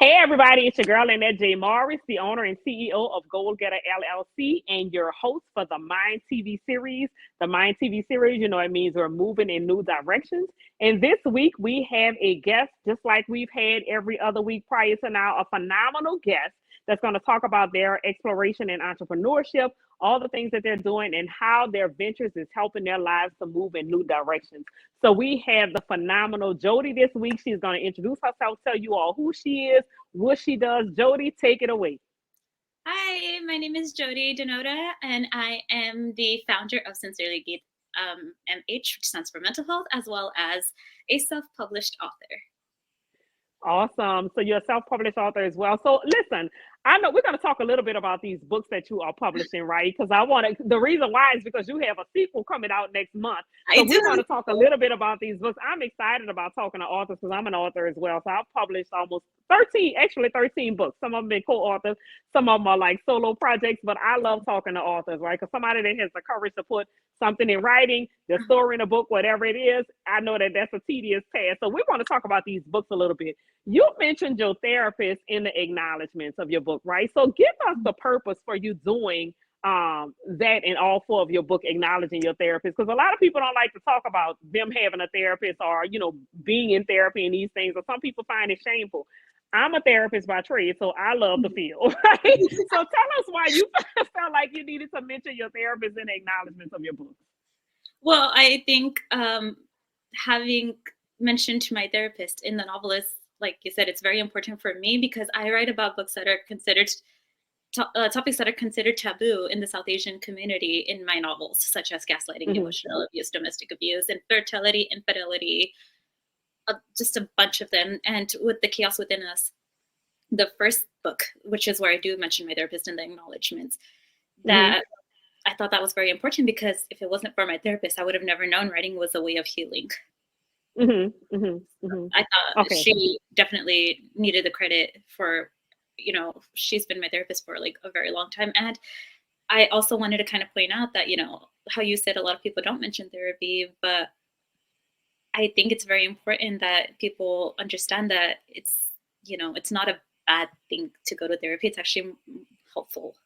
Hey everybody, it's your girl Annette J. Morris, the owner and CEO of Goal Getter LLC, and your host for the Mind TV series. The Mind TV series, it means we're moving in new directions. And this week we have a guest, just like we've had every other week prior to now, a phenomenal guest that's going to talk about their exploration in entrepreneurship, all the things that they're doing, and how their ventures is helping their lives to move in new directions. So we have the phenomenal Jody this week. She's going to introduce herself, tell you all who she is, what she does. Jody, take it away. Hi, my name is Jody Denota, and I am the founder of Sincerely Geek MH, which stands for mental health, as well as a self-published author. Awesome. So you're a self-published author as well. So listen, I know we're going to talk a little bit about these books that you are publishing, right? Because the reason why is because you have a sequel coming out next month. So we want to talk a little bit about these books. I'm excited about talking to authors because I'm an author as well. So I've published almost 13 books. Some of them have been co-authors. Some of them are like solo projects, but I love talking to authors, right? Because somebody that has the courage to put something in writing, the story in a book, whatever it is, I know that that's a tedious task. So we want to talk about these books a little bit. You mentioned your therapist in the acknowledgments of your book, right? So give us the purpose for you doing that in all four of your book, acknowledging your therapist, because a lot of people don't like to talk about them having a therapist or being in therapy and these things, or some people find it shameful. I'm a therapist by trade, so I love the field, right? So tell us why you felt like you needed to mention your therapist in the acknowledgments of your book. Well, I think having mentioned to my therapist in the novel is, like you said, it's very important for me because I write about books that are considered topics that are considered taboo in the South Asian community in my novels, such as gaslighting, emotional abuse, domestic abuse, infertility, infidelity, just a bunch of them. And with The Chaos Within Us, the first book, which is where I do mention my therapist in the acknowledgments, that I thought that was very important because if it wasn't for my therapist, I would have never known writing was a way of healing. I thought she definitely needed the credit for, she's been my therapist for like a very long time. And I also wanted to kind of point out that, how you said a lot of people don't mention therapy, but I think it's very important that people understand that it's not a bad thing to go to therapy. It's actually helpful.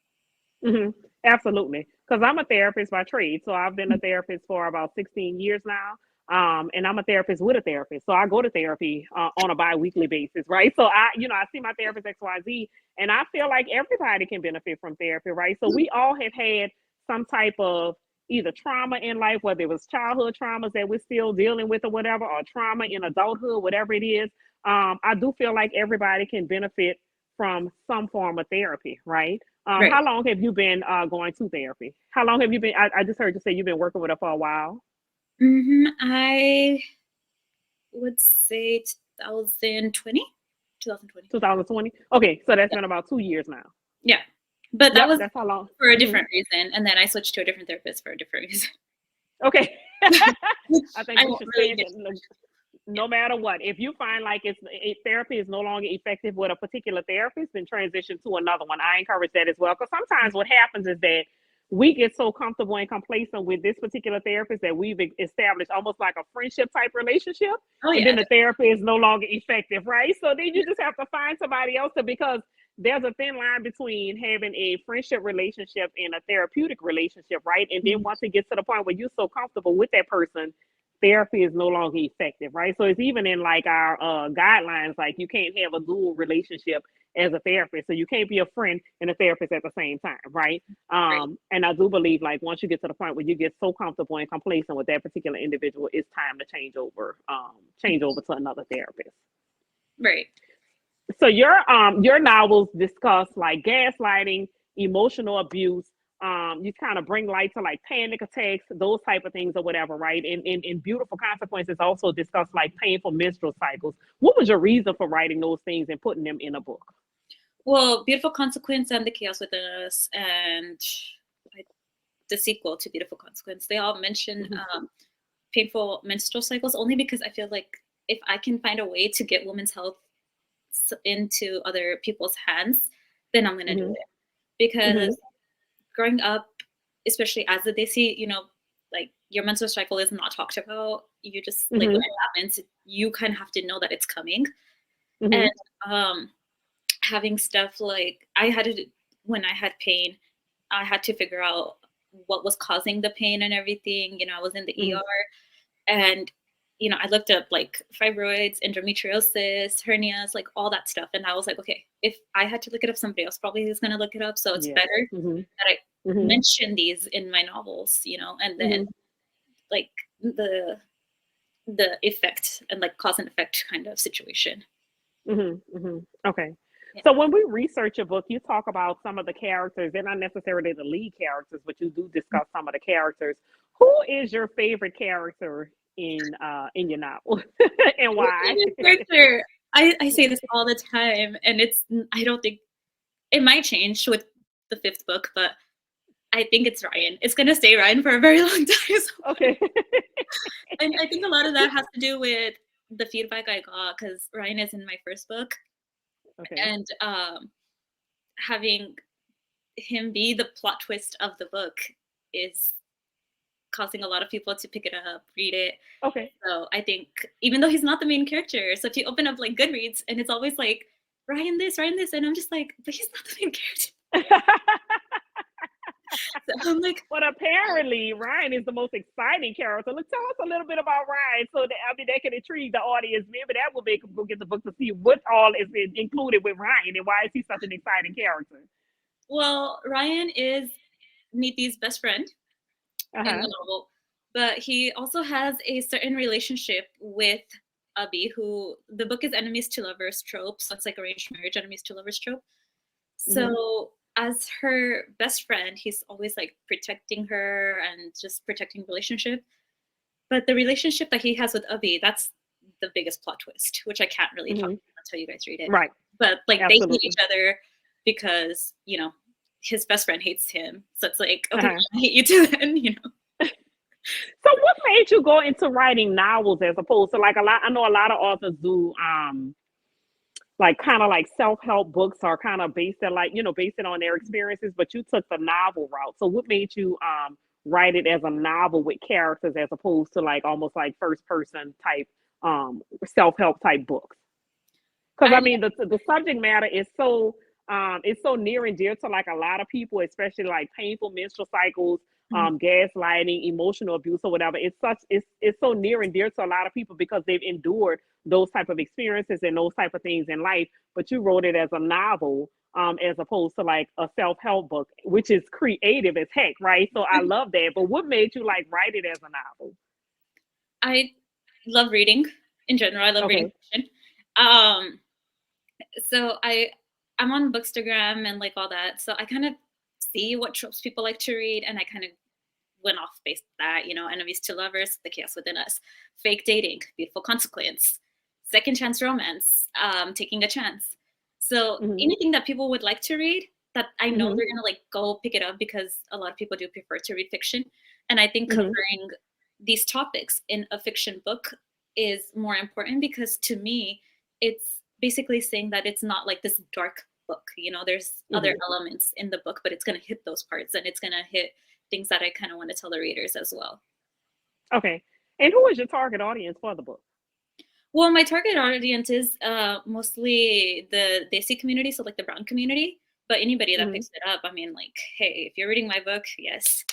Absolutely. Because I'm a therapist by trade. So I've been a therapist for about 16 years now. And I'm a therapist with a therapist. So I go to therapy on a bi-weekly basis, right? So I see my therapist XYZ, and I feel like everybody can benefit from therapy, right? So we all have had some type of either trauma in life, whether it was childhood traumas that we're still dealing with or whatever, or trauma in adulthood, whatever it is. I do feel like everybody can benefit from some form of therapy, right? Right. How long have you been going to therapy? How long have you been? I just heard you say you've been working with her for a while. I would say 2020. 2020. Okay, so that's been about 2 years now. Yeah, but that was that's how long. For a different reason, and then I switched to a different therapist for a different reason. Okay. I think we should say that no matter what, if you find like therapy is no longer effective with a particular therapist, then transition to another one. I encourage that as well, because sometimes what happens is that we get so comfortable and complacent with this particular therapist that we've established almost like a friendship type relationship. And then the therapy is no longer effective, right? So then you just have to find somebody else because there's a thin line between having a friendship relationship and a therapeutic relationship, right? And then once it gets to the point where you're so comfortable with that person, therapy is no longer effective, right? So it's even in like our guidelines, like you can't have a dual relationship as a therapist. So you can't be a friend and a therapist at the same time, right? And I do believe like once you get to the point where you get so comfortable and complacent with that particular individual, it's time to change over to another therapist. Right. So your novels discuss like gaslighting, emotional abuse. You kind of bring light to like panic attacks, those type of things or whatever, right? And Beautiful Consequences also discuss like painful menstrual cycles. What was your reason for writing those things and putting them in a book? Well, Beautiful Consequence and The Chaos Within Us and the sequel to Beautiful Consequence, they all mention painful menstrual cycles only because I feel like if I can find a way to get women's health into other people's hands, then I'm going to do it. Because growing up, especially as a Desi, like your menstrual cycle is not talked about. You just like when it happens, you kind of have to know that it's coming. And having stuff like I had to, when I had pain, I had to figure out what was causing the pain and everything. You know, I was in the Mhm. ER, and you know, I looked up like fibroids, endometriosis, hernias, like all that stuff. And I was like, okay, if I had to look it up, somebody else probably is going to look it up. So it's Yeah. better Mhm. that I Mhm. mention these in my novels, you know, and then Mhm. like the effect and like cause and effect kind of situation. Mhm. Mhm. Okay. Yeah. So when we research a book, you talk about some of the characters. They're not necessarily the lead characters, but you do discuss some of the characters. Who is your favorite character in your novel, and My why? favorite character. I say this all the time, and I don't think it might change with the fifth book, but I think it's Ryan. It's gonna stay Ryan for a very long time. Okay. And I think a lot of that has to do with the feedback I got because Ryan is in my first book, Okay. and having him be the plot twist of the book is causing a lot of people to pick it up, read it. Okay. So I think even though he's not the main character, so if you open up like Goodreads and it's always like Ryan this, and I'm just like, but he's not the main character. So I'm like, But apparently, Ryan is the most exciting character. Look, tell us a little bit about Ryan, so that I mean that can intrigue the audience. Maybe that will make them go get the book to see what all is included with Ryan and why is he such an exciting character. well, Ryan is Neethi's best friend Uh in huh. the novel, but he also has a certain relationship with Abby, who the book is enemies to lovers trope. So it's like arranged marriage, enemies to lovers trope. Mhm. So as her best friend, he's always like protecting her and just protecting relationship. But the relationship that he has with Abby, that's the biggest plot twist, which I can't really talk Mhm. about until you guys read it. Right. But like they hate Absolutely. each other because, you know, his best friend hates him. So it's like, Uh okay, huh. I hate you too then, you know. So, what made you go into writing novels as opposed to like a lot? I know a lot of authors do like kind of like self-help books are kind of based on like based it on their experiences, but you took the novel route. So what made you write it as a novel with characters as opposed to like almost like first person type self-help type books? Because I I mean the subject matter is so it's so near and dear to like a lot of people, especially like painful menstrual cycles, Mhm. gaslighting, emotional abuse, or whatever. It's so near and dear to a lot of people because they've endured those type of experiences and those type of things in life. But you wrote it as a novel, as opposed to like a self help book, which is creative as heck, right? So I love that. But what made you like write it as a novel? I love reading in general. I love reading Okay. fiction. Um, so I'm on Bookstagram and like all that. So I kind of see what tropes people like to read, and I kind of went off based on that. You know, enemies to lovers, the chaos within us, fake dating, beautiful consequence, second chance romance, taking a chance. So Hmm. anything that people would like to read that I know Hmm. they're gonna like go pick it up because a lot of people do prefer to read fiction, and I think Hmm. covering these topics in a fiction book is more important because to me it's basically saying that it's not like this dark book. You know, there's other Hmm. elements in the book, but it's going to hit those parts and it's going to hit things that I kind of want to tell the readers as well. Okay. And who is your target audience for the book? Well, my target audience is mostly the Desi community, so like the brown community, but anybody that Hmm. picks it up, I mean, like, hey, if you're reading my book, yes.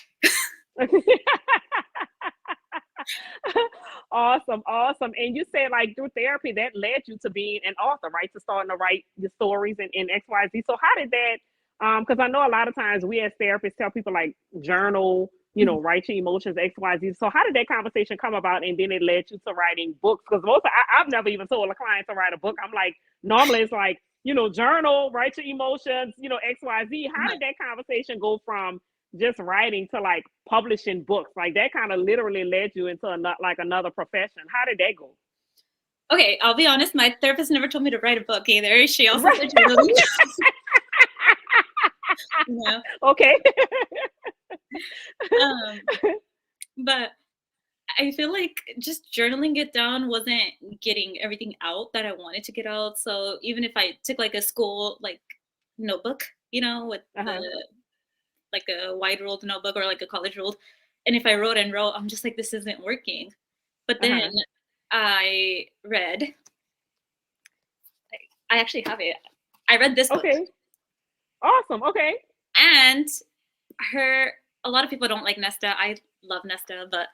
Awesome, awesome. And you said like through therapy that led you to being an author, right? To starting to write your stories and XYZ. So how did that because I know a lot of times we as therapists tell people like journal, Mhm. write your emotions, XYZ. So how did that conversation come about and then it led you to writing books? Because I've never even told a client to write a book. I'm like, normally it's like, journal, write your emotions, XYZ. How Uh-huh. did that conversation go from just writing to like publishing books? Like that kind of literally led you into another profession. How did that go? Okay, I'll be honest, my therapist never told me to write a book either. She also Right. said journaling. You know? Okay. Um, but I feel like just journaling it down wasn't getting everything out that I wanted to get out. So even if I took like a school like notebook, you know, with the Uh-huh. like a wide ruled notebook or like a college ruled, and if I wrote and wrote, I'm just like this isn't working. But then Uh-huh. I read. I actually have it. I read this book. Okay. Awesome. Okay. And a lot of people don't like Nesta. I love Nesta, but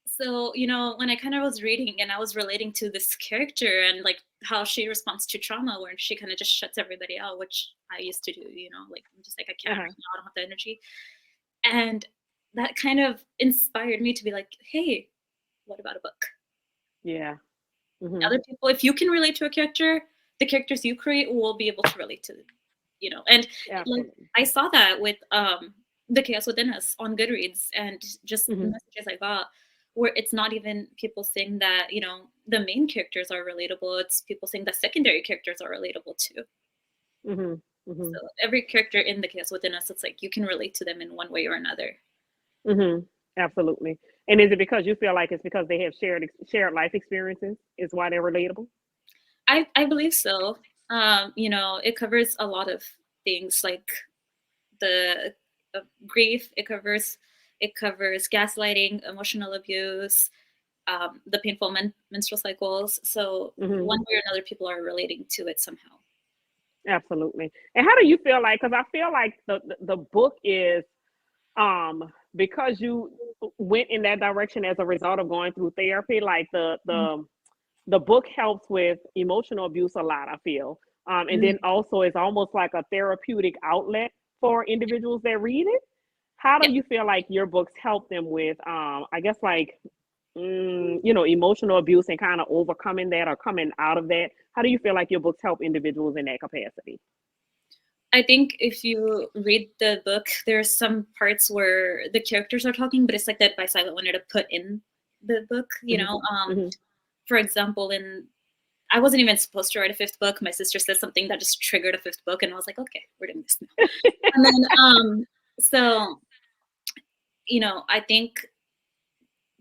so when I kind of was reading and I was relating to this character and like how she responds to trauma, where she kind of just shuts everybody out, which I used to do. Like I'm just like, I can't right now, I don't have the energy. And that kind of inspired me to be like, hey, what about a book? Yeah. Other people, if you can relate to a character, the characters you create will be able to relate to, and like, I saw that with The Chaos Within Us on Goodreads, and just messages I got where it's not even people saying that, the main characters are relatable. It's people saying that secondary characters are relatable too. So every character in The Chaos Within Us, it's like you can relate to them in one way or another. Absolutely. And is it because you feel like it's because they have shared life experiences is why they're relatable? I believe so. It covers a lot of things, like the grief. It covers gaslighting, emotional abuse, the painful menstrual cycles. So one way or another, people are relating to it somehow. Absolutely. And how do you feel like, because I feel like the book is, because you went in that direction as a result of going through therapy, like the book helps with emotional abuse a lot, I feel. And then also it's almost like a therapeutic outlet for individuals that read it. How do you feel like your books help them with, I guess, like, emotional abuse and kind of overcoming that or coming out of that? How do you feel like your books help individuals in that capacity? I think if you read the book, there's some parts where the characters are talking, but it's like that advice I wanted to put in the book, For example, I wasn't even supposed to write a fifth book. My sister said something that just triggered a fifth book, and I was like, okay, we're doing this now. And then, so, I think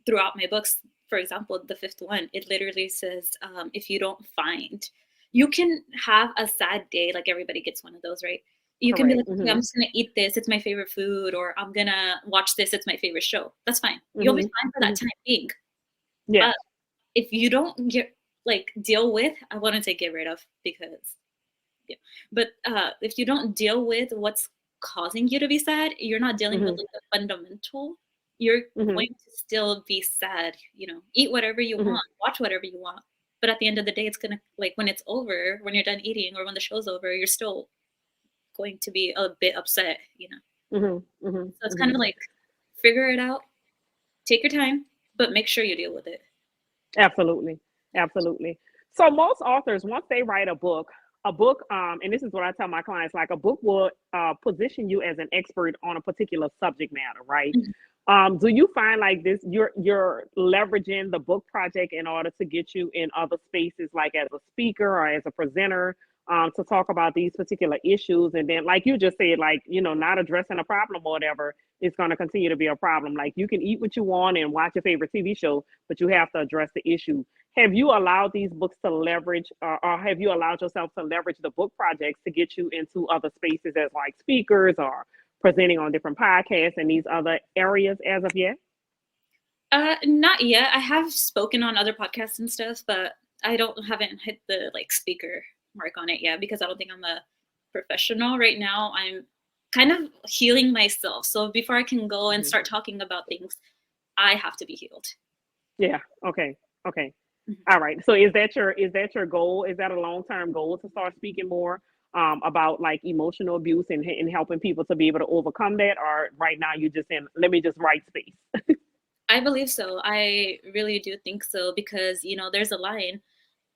throughout my books, for example, the fifth one, it literally says, if you don't find, you can have a sad day, like everybody gets one of those, right? You can be like, okay, I'm just going to eat this. It's my favorite food. Or I'm going to watch this. It's my favorite show. That's fine. You'll be fine for that time being. Yeah. But if you don't deal with, I wouldn't say get rid of, because, but if you don't deal with what's causing you to be sad, you're not dealing with like the fundamental. You're going to still be sad, eat whatever you want, watch whatever you want. But at the end of the day, it's going to, like, when it's over, when you're done eating or when the show's over, you're still going to be a bit upset, So it's kind of like, figure it out, take your time, but make sure you deal with it. Absolutely. Absolutely. So most authors, once they write a book, and this is what I tell my clients, like, a book will position you as an expert on a particular subject matter, right? Do you find like this, you're leveraging the book project in order to get you in other spaces, like as a speaker or as a presenter, to talk about these particular issues? And then, like you just said, like, not addressing a problem or whatever is going to continue to be a problem. Like, you can eat what you want and watch your favorite TV show, but you have to address the issue. Have you allowed these books to leverage, or have you allowed yourself to leverage the book projects to get you into other spaces as like speakers or presenting on different podcasts and these other areas as of yet? Not yet. I have spoken on other podcasts and stuff, but I haven't hit the speaker mark on it yet, because I don't think I'm a professional right now. I'm kind of healing myself. So before I can go and start talking about things, I have to be healed. Yeah. Okay. All right. So is that your goal? Is that a long-term goal to start speaking more about like emotional abuse and helping people to be able to overcome that? Or right now you just saying, let me just write space? I believe so. I really do think so, because, there's a line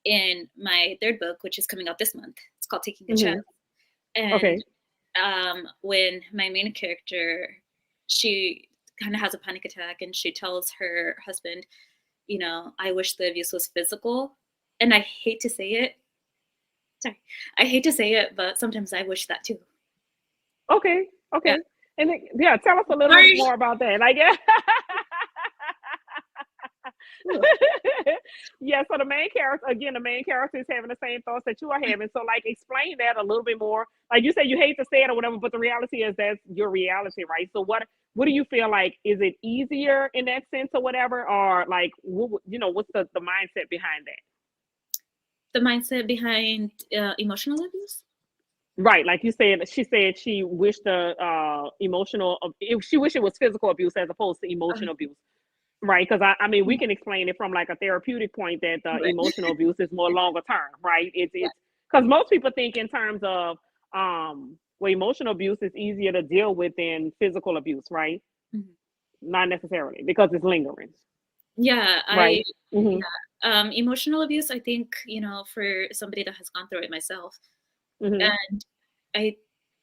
in my third book, which is coming out this month. It's called Taking a Chance. And when my main character, she kind of has a panic attack, and she tells her husband, I wish the abuse was physical. And I hate to say it. Sorry. I hate to say it, but sometimes I wish that too. Okay. Yeah. And tell us a little bit more about that. Like, yeah, so the main character is having the same thoughts that you are having. So, like, explain that a little bit more. Like you said, you hate to say it or whatever, but the reality is that's your reality, right? So what do you feel like? Is it easier in that sense or whatever? Or like, what's the mindset behind that? the mindset behind emotional abuse. Right, like you said, she said she wished the she wished it was physical abuse as opposed to Okay. emotional abuse. Right, because I mean, we can explain it from like a therapeutic point that the Right. emotional abuse is more longer term, right? Yeah. It's because most people think in terms of well, emotional abuse is easier to deal with than physical abuse, right? Mhm. Not necessarily because it's lingering, Yeah, right? yeah, Mm-hmm. emotional abuse, I think, for somebody that has gone through it myself, Mm-hmm. and I,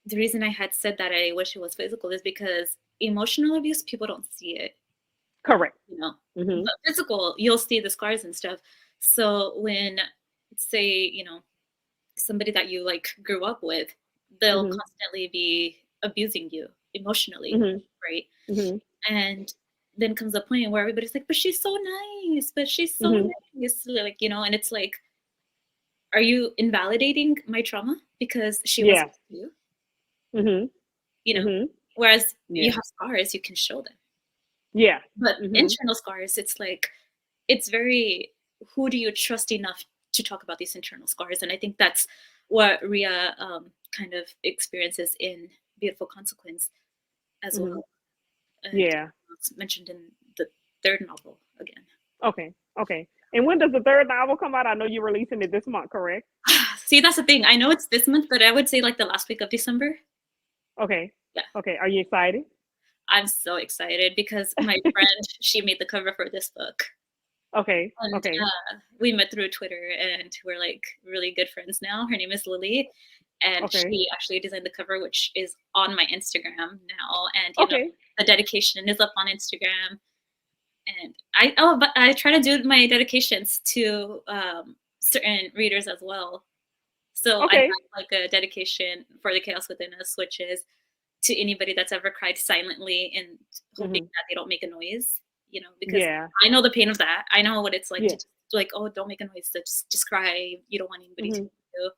the reason I had said that I wish it was physical is because emotional abuse, people don't see it, Correct. you know, Mm-hmm. but physical, you'll see the scars and stuff. So when, say, somebody that you like grew up with, they'll Mm-hmm. constantly be abusing you emotionally, Mm-hmm. right? Mm-hmm. And then comes a point where everybody's like, but she's so nice, but she's so Mm-hmm. nice, like, and it's like, are you invalidating my trauma because she was Yeah. with you? Mm-hmm. You know, Mm-hmm. whereas you Yeah. have scars, you can show them. Yeah. But Mm-hmm. internal scars, it's like, it's very, who do you trust enough to talk about these internal scars? And I think that's what Ria kind of experiences in Beautiful Consequence as Mm-hmm. well. And Yeah. it's mentioned in the third novel again. Okay. Okay. And when does the third novel come out? I know you're releasing it this month, correct? See, that's the thing. I know it's this month, but I would say like the last week of December. Okay. Yeah, Okay. Are you excited? I'm so excited because my friend, she made the cover for this book. Okay. And Okay. we met through Twitter and we're like really good friends now. Her name is Lily. And Okay. she actually designed the cover, which is on my Instagram now. And, Okay. the dedication is up on Instagram. And but I try to do my dedications to certain readers as well. So I have Okay. like a dedication for the chaos within us, which is to anybody that's ever cried silently and hoping Hmm. that they don't make a noise, because Yeah. I know the pain of that. I know what it's like to Yeah. just like, oh, don't make a noise, so just cry. You don't want anybody to Hmm. you.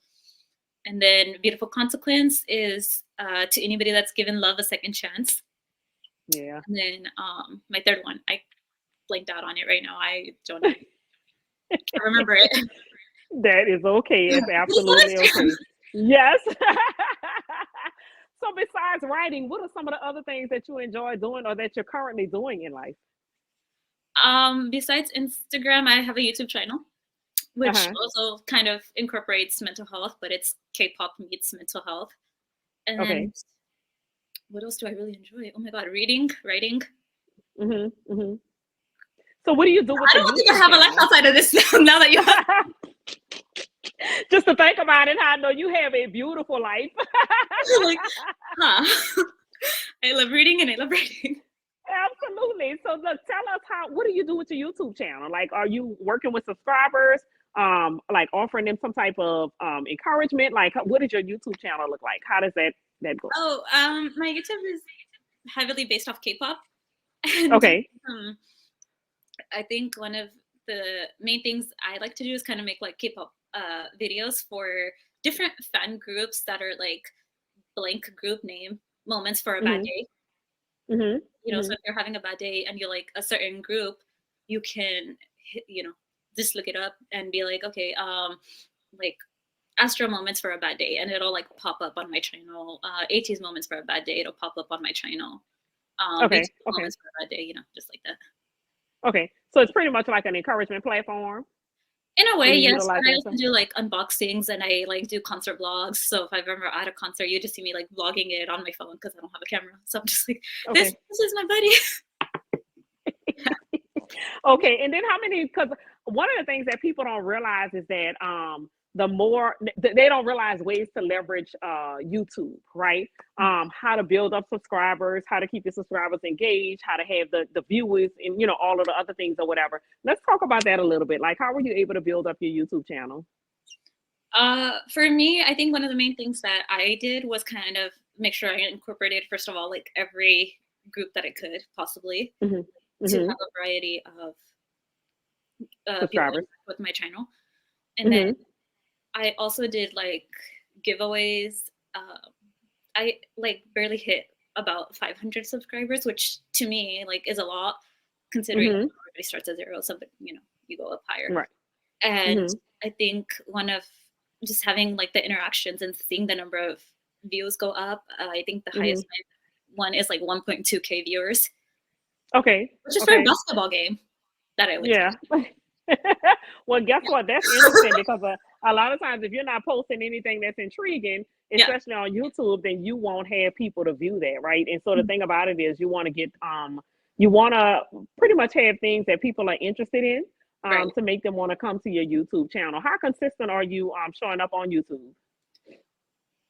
And then Beautiful Consequence is to anybody that's given love a second chance. Yeah. And then my third one, I blanked out on it right now. I don't even can't remember it. That is okay. It's Just on absolutely Instagram. okay. Yes. So besides writing, what are some of the other things that you enjoy doing or that you're currently doing in life? Besides Instagram, I have a YouTube channel, which Uh-huh. also kind of incorporates mental health, but it's K-pop meets mental health. Okay. And what else do I really enjoy? Oh my God, reading, writing. Hmm. Hmm. So what do you do with I the don't think I YouTube have a life channel? outside of this now that you have. Just to think about it, I know you have a beautiful life. Like, huh. I love reading and I love writing. Absolutely. So look, tell us what do you do with your YouTube channel? Like, are you working with subscribers? Like offering them some type of encouragement? Like, what does your YouTube channel look like? How does that go? Oh, my YouTube is heavily based off K-pop, and Okay. um, I think one of the main things I like to do is kind of make like K-pop videos for different fan groups that are like blank group name moments for a bad Mhm. day. Mhm. So Mhm. if you're having a bad day and you like a certain group, you can just look it up and be like, okay, like Astro moments for a bad day, and it'll like pop up on my channel. 80s moments for a bad day, it'll pop up on my channel. Okay. BTS Okay. moments for a bad day, just like that. Okay. So it's pretty much like an encouragement platform, In a way, and you yes, utilize but I it. also do like unboxings and I like do concert vlogs. So if I've ever at a concert, you just see me like vlogging it on my phone because I don't have a camera. So I'm just like, this Okay. this is my buddy. Okay. And then how many? Because one of the things that people don't realize is that the more they don't realize ways to leverage YouTube, right? How to build up subscribers, how to keep your subscribers engaged, how to have the viewers, and all of the other things or whatever. Let's talk about that a little bit. Like, how were you able to build up your YouTube channel? For me, I think one of the main things that I did was kind of make sure I incorporated, first of all, like every group that I could possibly Hmm. to Hmm. have a variety of people Subscribers. interact with my channel. And then Hmm. I also did like giveaways. I like barely hit about 500 subscribers, which to me like is a lot considering Hmm. everybody starts at zero. Something you go up higher. Right. And Hmm. I think one of just having like the interactions and seeing the number of views go up. I think the Hmm. highest one is like 1.2K viewers, Okay. which is for a Okay. basketball game that I went to. Yeah. Well, guess what? That's interesting because a lot of times, if you're not posting anything that's intriguing, Yeah. especially on YouTube, then you won't have people to view that, right? And so the thing about it is, you want to get you want to pretty much have things that people are interested in, Right. to make them want to come to your YouTube channel. How consistent are you showing up on YouTube?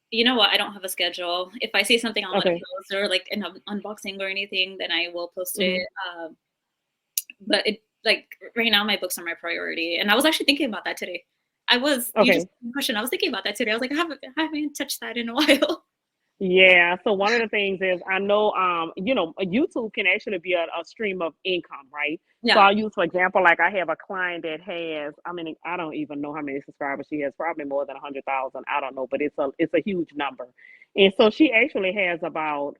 You know what? I don't have a schedule. If I see something I want to Okay. post or like an unboxing or anything, then I will post Hmm. it. But it like right now, my books are my priority, and I was actually thinking about that today. You just Okay. question. I was thinking about that today. I was like, I haven't touched that in a while. Yeah. So one of the things is, I know, YouTube can actually be a stream of income, right? So Yeah. I'll use, for example, like I have a client that has, I mean, I don't even know how many subscribers she has, probably more than 100,000. I don't know, but it's a huge number. And so she actually has about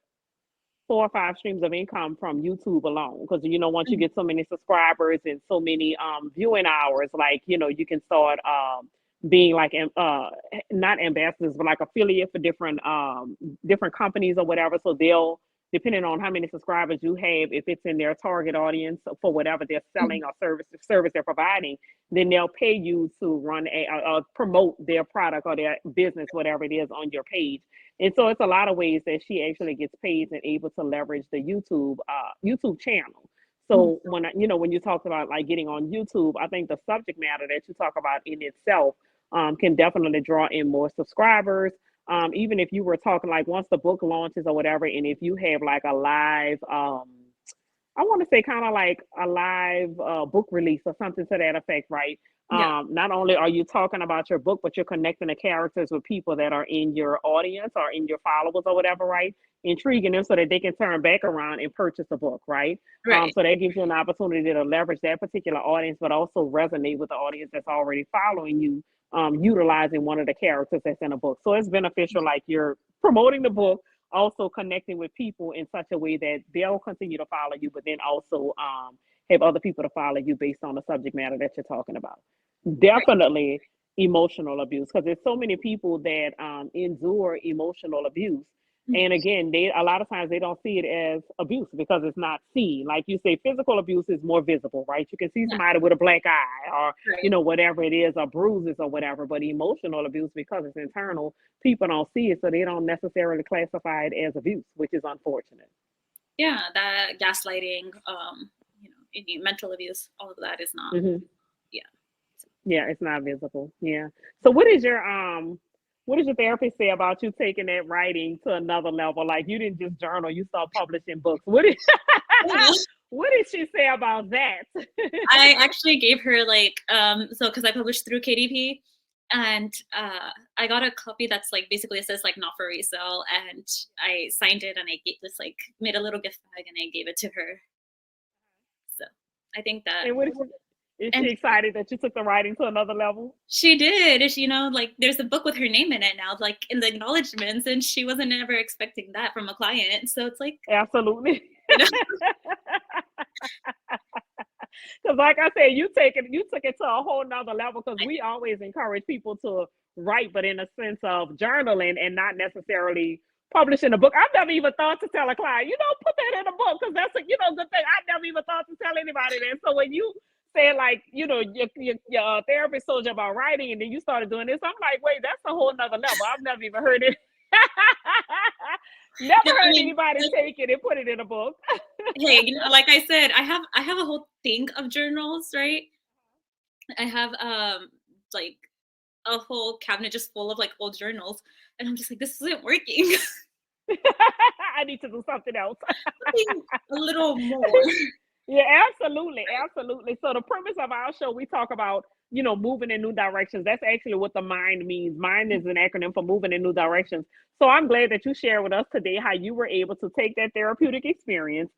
4 or 5 streams of income from YouTube alone. Because once you Mhm. get so many subscribers and so many viewing hours, like you can start being like not ambassadors, but like affiliate for different companies or whatever. So they'll, depending on how many subscribers you have, if it's in their target audience for whatever they're selling or service they're providing, then they'll pay you to run promote their product or their business, whatever it is, on your page. And so it's a lot of ways that she actually gets paid and able to leverage the YouTube channel. Mhm. So when you talk about like getting on YouTube, I think the subject matter that you talk about in itself can definitely draw in more subscribers. Even if you were talking like once the book launches or whatever, and if you have like a live, I want to say kind of like a live book release or something to that effect, right? Yeah. Not only are you talking about your book, but you're connecting the characters with people that are in your audience or in your followers or whatever, right? Intriguing them so that they can turn back around and purchase a book, right? Right. So that gives you an opportunity to leverage that particular audience, but also resonate with the audience that's already following you, utilizing one of the characters that's in a book. So it's beneficial, like you're promoting the book, also connecting with people in such a way that they'll continue to follow you, but then also have other people to follow you based on the subject matter that you're talking about. Right. Definitely emotional abuse, because there's so many people that endure emotional abuse. Mhm. And again, they a lot of times they don't see it as abuse because it's not seen. Like you say, physical abuse is more visible, right? You can see Yeah. somebody with a black eye or Right. whatever it is, or bruises or whatever. But emotional abuse, because it's internal, people don't see it, so they don't necessarily classify it as abuse, which is unfortunate. Yeah. That gaslighting, any mental abuse, all of that is not. Hmm. Yeah. Yeah, it's not visible. Yeah. So what does your therapist say about you taking that writing to another level? Like you didn't just journal, you start publishing books. What did she say about that? I actually gave her like so because I published through KDP, and I got a copy that's like basically it says like not for resale, and I signed it and I gave this like made a little gift bag and I gave it to her. So I think that And is and she excited that you took the writing to another level? she did. Like there's a book with her name in it now, like in the acknowledgments, and she wasn't ever expecting that from a client. So it's like, Absolutely. you know, Because like I said, you took it to a whole nother level, because we always encourage people to write, but in a sense of journaling and not necessarily publishing a book. I've never even thought to tell a client, put that in a book, because that's a good thing. I never even thought to tell anybody that. So when you said like, your therapist told you about writing and then you started doing this, I'm like, wait, that's a whole nother level. I've never even heard it. Never no, I heard mean, anybody take it and put it in a book. hey, like I said, I have a whole thing of journals, right? I have like a whole cabinet just full of like old journals, and I'm just like, this isn't working. I need to do something else. Something a little more. Yeah, absolutely, absolutely. So the premise of our show, we talk about, moving in new directions. That's actually what the MIND means. MIND is an acronym for moving in new directions. So I'm glad that you share with us today how you were able to take that therapeutic experience,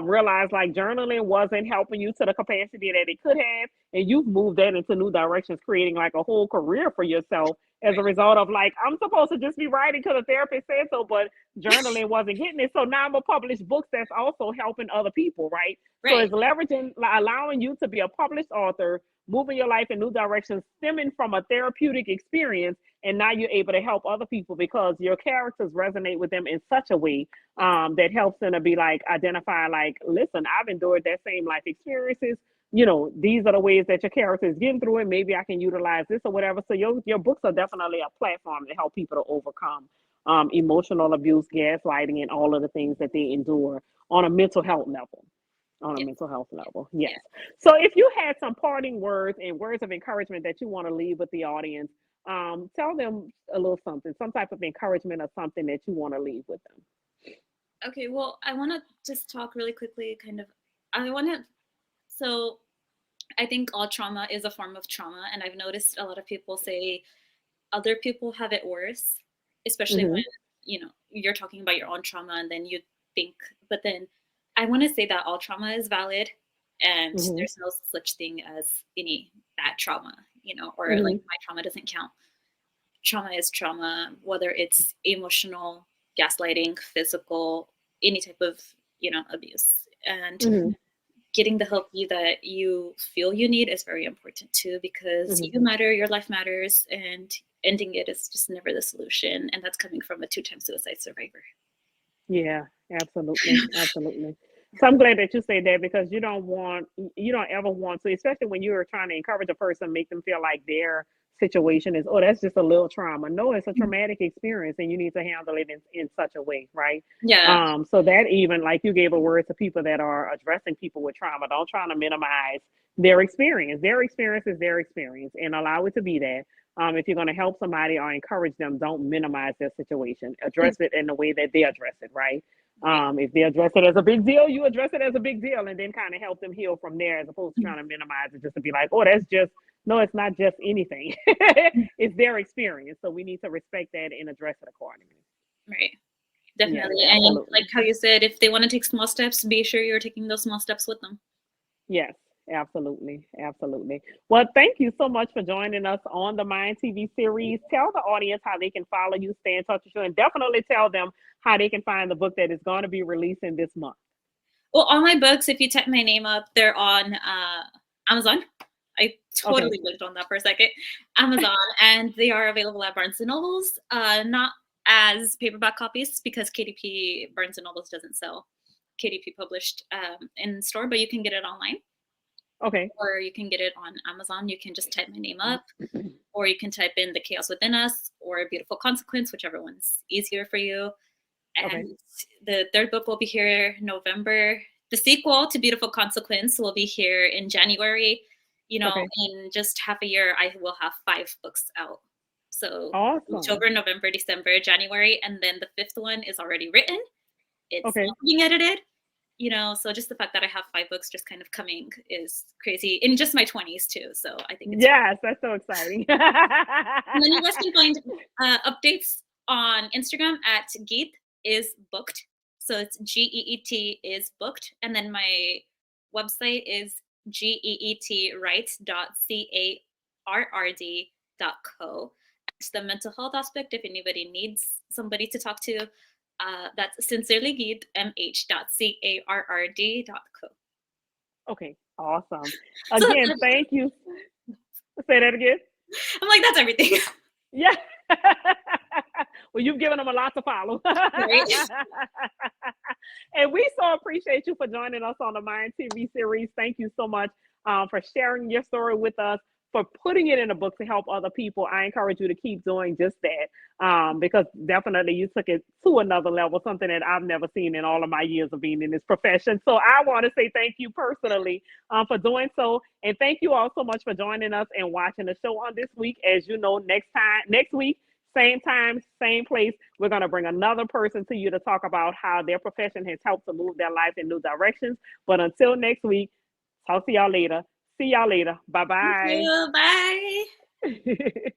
realize like journaling wasn't helping you to the capacity that it could have, and you've moved that into new directions, creating like a whole career for yourself as a Right. result of like, I'm supposed to just be writing because the therapist said so, but journaling wasn't getting it. So now I'm gonna publish books that's also helping other people, right? So Right. it's leveraging, allowing you to be a published author, moving your life in new directions, stemming from a therapeutic experience, and now you're able to help other people because your characters resonate with them in such a way that helps them to be like identify like, listen, I've endured that same life experiences. You know, these are the ways that your character is getting through it. Maybe I can utilize this or whatever. So your books are definitely a platform to help people to overcome emotional abuse, gaslighting, and all of the things that they endure on a mental health level. On a Yes. mental health level, yes. Yeah. So if you had some parting words and words of encouragement that you want to leave with the audience, tell them a little something, some type of encouragement or something that you want to leave with them. Okay, well, I want to just talk really quickly, I want to, so I think all trauma is a form of trauma. And I've noticed a lot of people say other people have it worse, especially Mm-hmm. when, you're talking about your own trauma and then you think, but then I want to say that all trauma is valid and Mm-hmm. there's no such thing as any bad trauma, or like Mm-hmm. my trauma doesn't count. Trauma is trauma, whether it's emotional, gaslighting, physical, any type of, abuse. And Mm-hmm. getting the help that you feel you need is very important too, because Mm-hmm. you matter, your life matters, and ending it is just never the solution. And that's coming from a 2-time suicide survivor. Yeah, absolutely, absolutely. So I'm glad that you say that because you don't ever want to, especially when you're trying to encourage a person, make them feel like their situation is, oh, that's just a little trauma. No, it's a traumatic experience, and you need to handle it in such a way, right? Yeah. So that even like you gave a word to people that are addressing people with trauma, don't try to minimize their experience. Their experience is their experience, and allow it to be that. If you're going to help somebody or encourage them, don't minimize their situation. Address it in the way that they address it, right? Right. If they address it as a big deal, you address it as a big deal and then kind of help them heal from there as opposed to trying to minimize it just to be like, oh, that's just, no, it's not just anything. It's their experience. So we need to respect that and address it accordingly. Right. Yes, Definitely. And like absolutely. how you said, if they want to take small steps, be sure you're taking those small steps with them. Yes, absolutely. Absolutely. Well, thank you so much for joining us on the Mind TV series. Tell the audience how they can follow you, stay in touch with you, and definitely tell them how they can find the book that is going to be releasing this month. Well, all my books, if you type my name up, they're on Amazon. I Okay. totally blinked on that for a second. Amazon, and they are available at Barnes and Nobles, not as paperback copies because KDP Barnes and Nobles doesn't sell KDP published in store, but you can get it online, Okay. or you can get it on Amazon. You can just type my name up, or you can type in The Chaos Within Us or Beautiful Consequence, whichever one's easier for you. Okay. And the third book will be here November. The sequel to Beautiful Consequence will be here in January. Okay. In just half a year, I will have 5 books out. So Awesome. October, November, December, January, and then the 5th one is already written. It's Okay. being edited. So just the fact that I have 5 books just kind of coming is crazy in just my 20s too. So I think it's Yes, that's so exciting. And then you guys can find updates on Instagram at Geet is booked. So it's GEET is booked. And then my website is geetrights.carrd.co. It's the mental health aspect. If anybody needs somebody to talk to, that's sincerely Geet, mh.carrd.co. Okay, awesome. So Again, thank you. Say that again. I'm like, that's everything. Yeah. Well, you've given them a lot to follow. Right? And we so appreciate you for joining us on the Mind TV series. Thank you so much for sharing your story with us, for putting it in a book to help other people. I encourage you to keep doing just that because definitely you took it to another level, something that I've never seen in all of my years of being in this profession. So I want to say thank you personally for doing so. And thank you all so much for joining us and watching the show on this week. As you know, next week, same time, same place, we're going to bring another person to you to talk about how their profession has helped to move their life in new directions. But until next week, talk to y'all later. See y'all later. Thank Bye-bye. you. Bye.